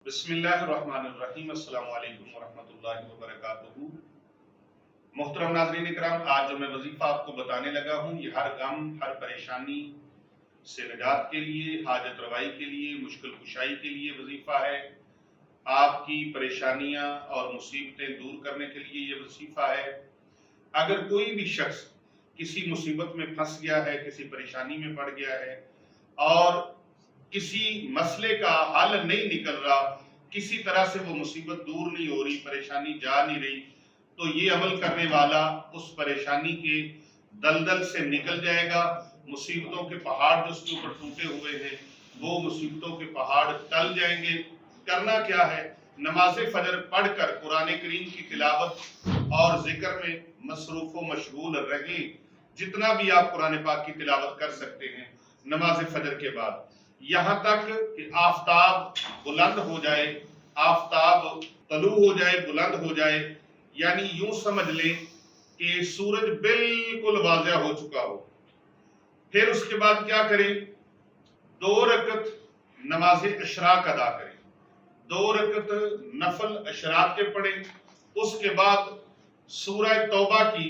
بسم اللہ الرحمن الرحیم۔ السلام علیکم ورحمۃ اللہ وبرکاتہ۔ محترم ناظرین اکرام، آج جو میں وظیفہ آپ کو بتانے لگا ہوں، یہ ہر غم، ہر پریشانی سے نجات کے لیے، حاجت روائی کے لیے، مشکل کشائی کے لیے وظیفہ ہے۔ آپ کی پریشانیاں اور مصیبتیں دور کرنے کے لیے یہ وظیفہ ہے۔ اگر کوئی بھی شخص کسی مصیبت میں پھنس گیا ہے، کسی پریشانی میں پڑ گیا ہے اور کسی مسئلے کا حل نہیں نکل رہا، کسی طرح سے وہ مصیبت دور نہیں ہو رہی، پریشانی جا نہیں رہی، تو یہ عمل کرنے والا اس پریشانی کے دلدل سے نکل جائے گا۔ مصیبتوں کے پہاڑ جو اس کے اوپر ٹوٹے ہوئے ہیں، وہ مصیبتوں کے پہاڑ ٹل جائیں گے۔ کرنا کیا ہے؟ نماز فجر پڑھ کر قرآن کریم کی تلاوت اور ذکر میں مصروف و مشغول رہیں۔ جتنا بھی آپ قرآن پاک کی تلاوت کر سکتے ہیں نماز فجر کے بعد، یہاں تک کہ آفتاب بلند ہو جائے، آفتاب طلوع ہو جائے، بلند ہو جائے، یعنی یوں سمجھ لیں کہ سورج بالکل واضح ہو چکا ہو۔ پھر اس کے بعد کیا کریں؟ 2 رکعت نماز اشراق ادا کریں، 2 رکعت نفل اشراق کے پڑھیں۔ اس کے بعد سورہ توبہ کی،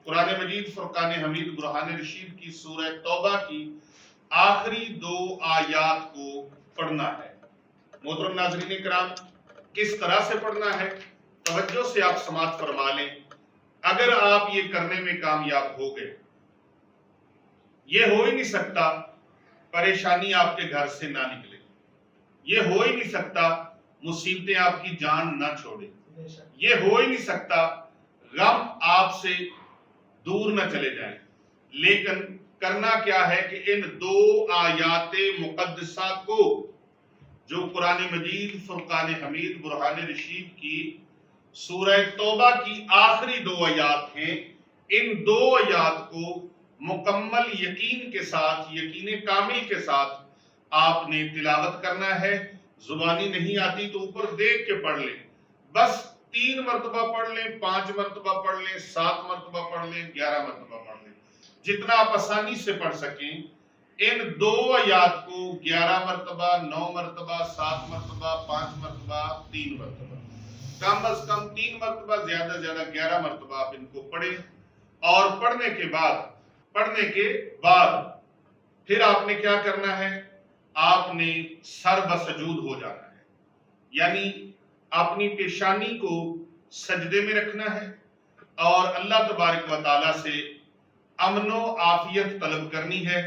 قرآن مجید فرقان حمید برہان رشید کی سورہ توبہ کی آخری 2 آیات کو پڑھنا ہے۔ محترم ناظرین اکرام، کس طرح سے پڑھنا ہے؟ توجہ سے آپ سماعت فرما لیں۔ اگر آپ یہ کرنے میں کامیاب ہو گئے، یہ ہو ہی نہیں سکتا پریشانی آپ کے گھر سے نہ نکلے، یہ ہو ہی نہیں سکتا مصیبتیں آپ کی جان نہ چھوڑے، یہ ہو ہی نہیں سکتا غم آپ سے دور نہ چلے جائیں۔ لیکن کرنا کیا ہے کہ ان 2 آیات مقدسہ کو، جو قرآن مجید فرقان حمید برہان رشید کی سورہ توبہ کی آخری 2 آیات ہیں، ان 2 آیات کو مکمل یقین کے ساتھ، یقین کامل کے ساتھ آپ نے تلاوت کرنا ہے۔ زبانی نہیں آتی تو اوپر دیکھ کے پڑھ لیں، بس 3 مرتبہ پڑھ لیں، 5 مرتبہ پڑھ لیں، 7 مرتبہ پڑھ لیں، 11 مرتبہ پڑھ لیں، جتنا آپ آسانی سے پڑھ سکیں۔ ان 2 آیات کو 11 مرتبہ، 9 مرتبہ، 7 مرتبہ، 5 مرتبہ، 3 مرتبہ، کم از کم 3 مرتبہ، زیادہ سے زیادہ 11 مرتبہ آپ ان کو پڑھیں۔ اور پڑھنے کے بعد پھر آپ نے کیا کرنا ہے؟ آپ نے سر بسجود ہو جانا ہے، یعنی اپنی پیشانی کو سجدے میں رکھنا ہے اور اللہ تبارک و تعالیٰ سے امن و عافیت طلب کرنی ہے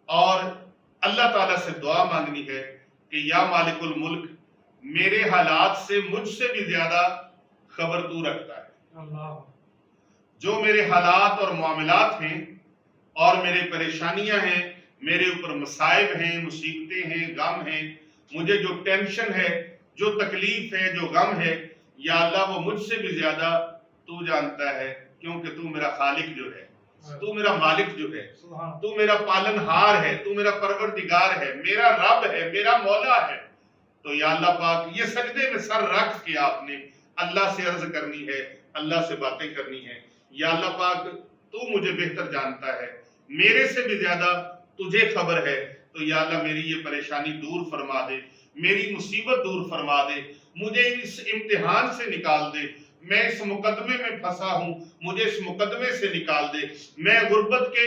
اور اللہ تعالیٰ سے دعا مانگنی ہے کہ یا مالک الملک، میرے حالات سے مجھ سے بھی زیادہ خبر تو رکھتا ہے۔ جو میرے حالات اور معاملات ہیں اور میرے پریشانیاں ہیں، میرے اوپر مصائب ہیں، مصیبتیں ہیں، غم ہیں، مجھے جو ٹینشن ہے، جو تکلیف ہے، جو غم ہے، یا اللہ وہ مجھ سے بھی زیادہ تو جانتا ہے، کیونکہ تو میرا خالق جو ہے، تو میرا مالک جو ہے، تو میرا پالن ہار ہے، تو میرا پروردگار ہے، میرا رب ہے، میرا مولا ہے۔ تو یا اللہ پاک، یہ سجدے میں سر رکھ کے آپ نے اللہ سے عرض کرنی ہے، اللہ سے باتیں کرنی ہے۔ یا اللہ پاک، تو مجھے بہتر جانتا ہے، میرے سے بھی زیادہ تجھے خبر ہے، تو یا اللہ میری یہ پریشانی دور فرما دے، میری مصیبت دور فرما دے، مجھے اس امتحان سے نکال دے، میں اس مقدمے میں پھنسا ہوں، مجھے اس مقدمے سے نکال دے، میں غربت کے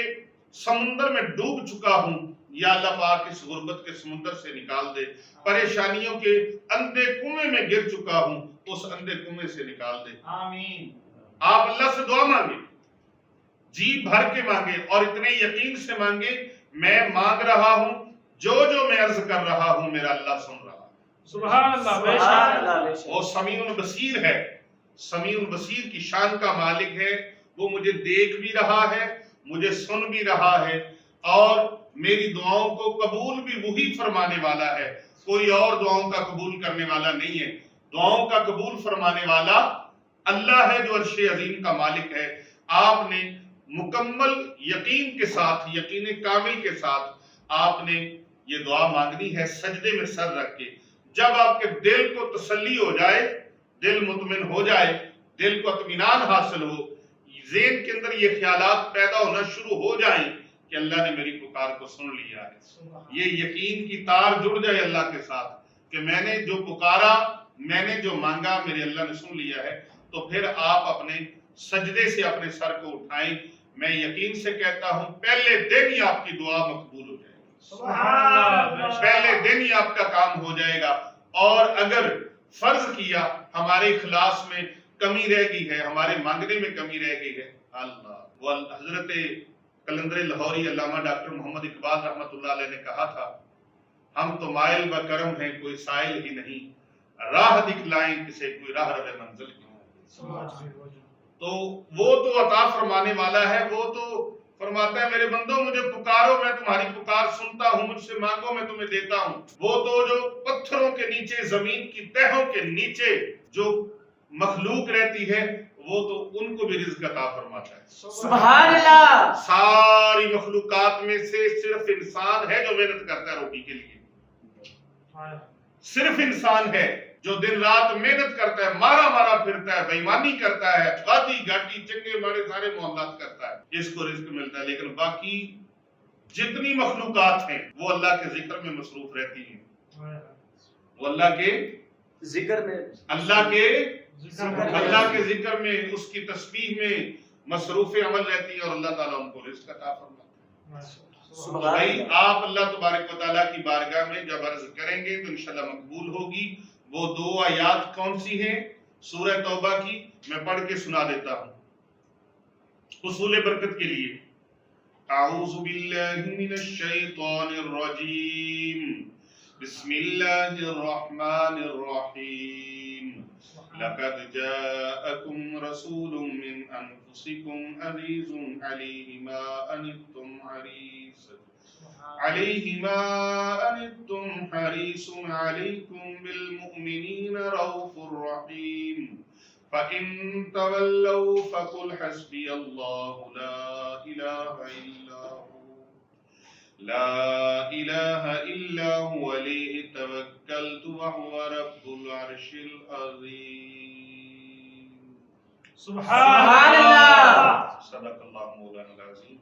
سمندر میں ڈوب چکا ہوں، یا اللہ پاک اس غربت کے سمندر سے نکال دے، پریشانیوں کے اندھے کنویں میں گر چکا ہوں، اس اندھے کنویں سے نکال دے۔ آمین۔ آپ اللہ سے دعا مانگیں، جی بھر کے مانگیں اور اتنے یقین سے مانگیں، میں مانگ رہا ہوں، جو میں عرض کر رہا ہوں میرا اللہ سن رہا ہے۔ سبحان اللہ، بے شک وہ سمیع بصیر ہے، سمیع بصیر کی شان کا مالک ہے، وہ مجھے دیکھ بھی رہا ہے، مجھے سن بھی رہا ہے، اور میری دعاؤں کو قبول بھی وہی فرمانے والا ہے، کوئی اور دعاؤں کا قبول کرنے والا نہیں ہے۔ دعاؤں کا قبول فرمانے والا اللہ ہے جو عرش عظیم کا مالک ہے۔ آپ نے مکمل یقین کے ساتھ، یقین کامل کے ساتھ آپ نے یہ دعا مانگنی ہے سجدے میں سر رکھ کے۔ جب آپ کے دل کو تسلی ہو جائے، دل مطمئن ہو جائے، دل کو اطمینان حاصل ہو، ذہن کے اندر یہ خیالات پیدا ہونا شروع ہو جائیں کہ اللہ نے میری پکار کو سن لیا ہے، یہ یقین کی تار جڑ جائے اللہ کے ساتھ، کہ میں نے جو پکارا، میں نے جو مانگا، میرے اللہ نے سن لیا ہے، تو پھر آپ اپنے سجدے سے اپنے سر کو اٹھائیں. میں یقین سے کہتا ہوں پہلے دن ہی آپ کی دعا مقبول ہو جائے گی. سبحان اللہ. پہلے دن ہی آپ کا کام ہو جائے گا. اور اگر فرض کیا ہمارے اخلاص میں کمی رہ گئی ہے، ہمارے مانگنے میں کمی رہ گئی ہے، اللہ وہ حضرت قلندر لاہوری علامہ ڈاکٹر محمد اقبال رحمۃ اللہ علیہ نے کہا تھا، ہم تو مائل بکرم ہیں کوئی سائل ہی نہیں، راہ دکھلائیں کسے کوئی راہ رہے منزل کی. تو وہ تو عطا فرمانے والا ہے، وہ تو فرماتا ہے میرے بندوں مجھے پکارو میں تمہاری پکار سنتا ہوں، مجھ سے مانگو میں تمہیں دیتا ہوں. وہ تو جو پتھروں کے نیچے، زمین کی تہوں کے نیچے جو مخلوق رہتی ہے، وہ تو ان کو بھی رزق عطا فرماتا ہے. سبحان اللہ. ساری مخلوقات میں سے صرف انسان ہے جو محنت کرتا ہے روٹی کے لیے. صرف انسان ہے جو دن رات محنت کرتا ہے، مارا مارا پھرتا ہے، بےایمانی کرتا ہے، غاٹی گھاٹی چنگے مارے سارے معاملات کرتا ہے، اس کو رزق ملتا ہے. لیکن باقی جتنی مخلوقات ہیں وہ اللہ کے ذکر میں مصروف رہتی ہیں، وہ اللہ کے ذکر میں، اللہ کے ذکر میں، اس کی تسبیح میں مصروف عمل رہتی ہے، اور اللہ تعالیٰ ان کو رزق عطا فرماتا ہے. بھائی آپ اللہ تبارک و تعالیٰ کی بارگاہ میں جب عرض کریں گے تو انشاءاللہ مقبول ہوگی. وہ 2 آیات کون سی ہیں سورہ توبہ کی؟ میں پڑھ کے سنا دیتا ہوں حصول برکت کے لیے. اعوذ باللہ من الشیطان الرجیم، بسم اللہ الرحمن الرحیم. لقد جاءکم رسول من انفسکم عزیز علیہ ما عنتم حریص علیکم بالمؤمنین رؤوف رحیم. فَإِن تَوَلَّوْا فَقُلْ حَسْبِيَ اللَّهُ لَا إِلَٰهَ إِلَّا هُوَ عَلَيْهِ تَوَكَّلْتُ وَهُوَ رَبُّ الْعَرْشِ الْعَظِيمِ. سبحان اللہ. صدق اللہ مولانا العظیم.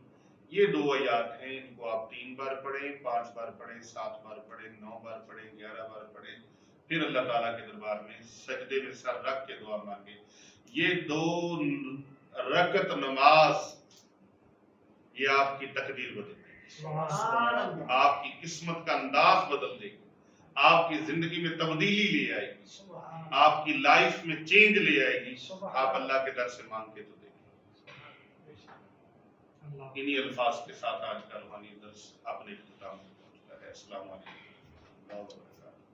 یہ 2 آیات ہیں، ان کو آپ 3 بار پڑھیں، 5 بار پڑھیں، 7 بار پڑھیں، 9 بار پڑھیں، 11 بار پڑھیں، پھر اللہ تعالیٰ کے دربار میں سجدے میں سر رکھ کے دعا مانگے. یہ 2 رکعت نماز یہ آپ کی تقدیر بدل دے گی، آپ کی قسمت کا انداز بدل دے گی، آپ کی زندگی میں تبدیلی لے آئے گی، آپ کی لائف میں چینج لے آئے گی. آپ اللہ کے در سے مانگ کے تو دیکھیں. انہی الفاظ کے ساتھ آج کا روحانی درس اپنے اختتام میں پہنچتا ہے. السلام علیکم.